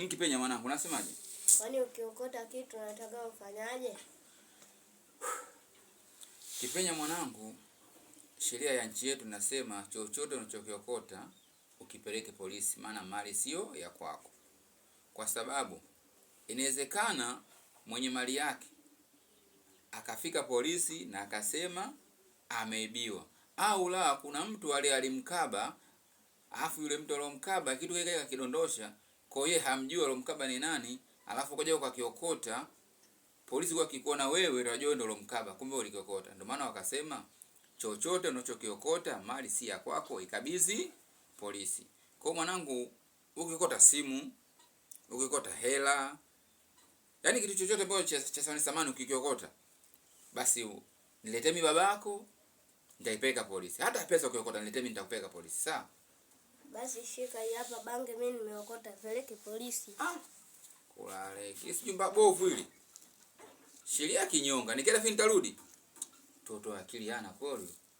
Kipenya mwanangu, unasemaje? Kwani ukiokota kitu unataka ufanyaje? Kipenya mwanangu, sheria ya nchi yetu nasema chochote unachokiokota ukipeleke polisi, maana mali sio ya kwako. Kwa sababu inawezekana mwenye mali yake akafika polisi na akasema ameibiwa, au la kuna mtu alimkaba, alafu yule mtu alomkaba kitu kile kidondosha, kwa hiyo hamjui alomkaba ni nani, alafu kaja ukakiokota, polisi kwa kikuona wewe unajua ndio alomkaba, kumbe ulikiokota. Ndio maana wakasema chochote unachokiokota mali si ya kwako, ikabidhi polisi. Kwa mwanangu, ukiokota simu, ukiokota hela, yani kitu chochote ambacho cha samani ukikiokota, basi niletee mimi babako, nitaipeleka polisi. Hata pesa ukiokota niletee mimi, nitakupeleka polisi, sawa? Basi shika hii hapa bange, mimi nimeokota, peleke polisi. Kulale kisi jumba bovu hili. Sheria kinyonga, nikienda fini nitarudi. Toto akili hana kweli.